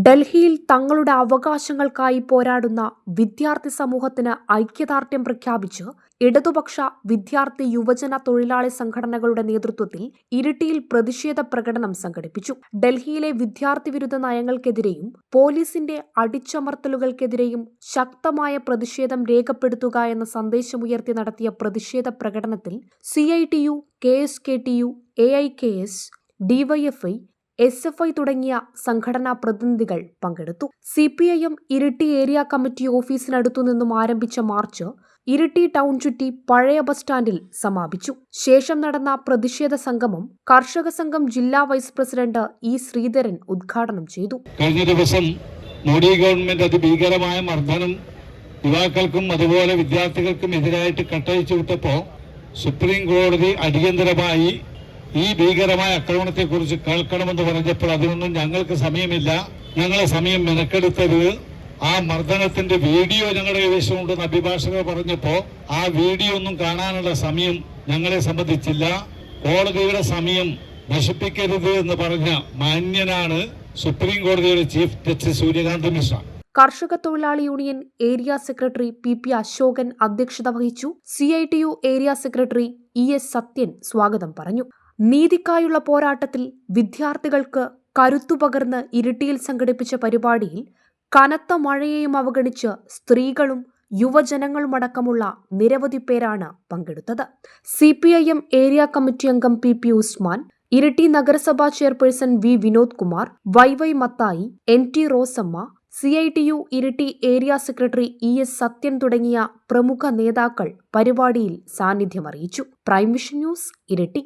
ഡൽഹിയിൽ തങ്ങളുടെ അവകാശങ്ങൾക്കായി പോരാടുന്ന വിദ്യാർത്ഥി സമൂഹത്തിന് ഐക്യദാർഢ്യം പ്രഖ്യാപിച്ച് ഇടതുപക്ഷ വിദ്യാർത്ഥി യുവജന തൊഴിലാളി സംഘടനകളുടെ നേതൃത്വത്തിൽ ഇരിട്ടിയിൽ പ്രതിഷേധ പ്രകടനം സംഘടിപ്പിച്ചു. ഡൽഹിയിലെ വിദ്യാർത്ഥി വിരുദ്ധ നയങ്ങൾക്കെതിരെയും പോലീസിന്റെ അടിച്ചമർത്തലുകൾക്കെതിരെയും ശക്തമായ പ്രതിഷേധം രേഖപ്പെടുത്തുക എന്ന സന്ദേശമുയർത്തി നടത്തിയ പ്രതിഷേധ പ്രകടനത്തിൽ CITU, KSKTU, AIKS, DYFI, SFI തുടങ്ങിയ സംഘടനാ പ്രതിനിധികൾ പങ്കെടുത്തു. CPIM ഇരിട്ടി ഏരിയ കമ്മിറ്റി ഓഫീസിനടുത്തു നിന്നും ആരംഭിച്ച മാർച്ച് ഇരിട്ടി ടൗൺ ചുറ്റി പഴയ ബസ് സ്റ്റാൻഡിൽ സമാപിച്ചു. ശേഷം നടന്ന പ്രതിഷേധ സംഗമം കർഷക സംഘം ജില്ലാ വൈസ് പ്രസിഡന്റ് E. ശ്രീധരൻ ഉദ്ഘാടനം ചെയ്തു. കഴിഞ്ഞ ദിവസം മോഡി ഗവൺമെന്റ് അതിഭീകരമായ മർദ്ദനം യുവാക്കൾക്കും അതുപോലെ വിദ്യാർത്ഥികൾക്കും എതിരായിട്ട് കട്ടഴിച്ചു വിട്ടപ്പോൾ സുപ്രീം കോടതി അടിയന്തരമായി ഈ ഭീകരമായ ആക്രമണത്തെക്കുറിച്ച് കേൾക്കണമെന്ന് പറഞ്ഞപ്പോൾ അതിനൊന്നും ഞങ്ങൾക്ക് സമയമില്ല, ഞങ്ങളെ സമയം മെനക്കെടുത്തരുത്. ആ മർദ്ദനത്തിന്റെ വീഡിയോ ഞങ്ങളുടെ കൈവശമുണ്ടെന്ന് അഭിഭാഷകർ പറഞ്ഞപ്പോൾ ആ വീഡിയോ ഒന്നും കാണാനുള്ള സമയം ഞങ്ങളെ സംബന്ധിച്ചില്ല. കോടതിയുടെ സമയം നശിപ്പിക്കരുത് എന്ന് പറഞ്ഞ മാന്യനാണ് സുപ്രീം കോടതിയുടെ ചീഫ് ജസ്റ്റിസ് സൂര്യകാന്ത് മിശ്ര. കർഷക തൊഴിലാളി union area secretary PP Ashokan അധ്യക്ഷത വഹിച്ചു. CITU area secretary ES Sathyan സ്വാഗതം പറഞ്ഞു. നീതിക്കായുള്ള പോരാട്ടത്തിൽ വിദ്യാർത്ഥികൾക്ക് കരുത്തുപകർന്ന് ഇരിട്ടിയിൽ സംഘടിപ്പിച്ച പരിപാടിയിൽ കനത്ത മഴയെയും അവഗണിച്ച് സ്ത്രീകളും യുവജനങ്ങളുമടക്കമുള്ള നിരവധി പേരാണ് പങ്കെടുത്തത്. CPIM ഏരിയ കമ്മിറ്റി അംഗം PP ഉസ്മാൻ, ഇരിട്ടി നഗരസഭാ chairperson V. Vinod Kumar, YY Mathai, NT Rosamma, CITU Iritty area secretary ES Sathyan തുടങ്ങിയ പ്രമുഖ നേതാക്കൾ പരിപാടിയിൽ സാന്നിധ്യമറിയിച്ചു. Prime vision news, Iritty.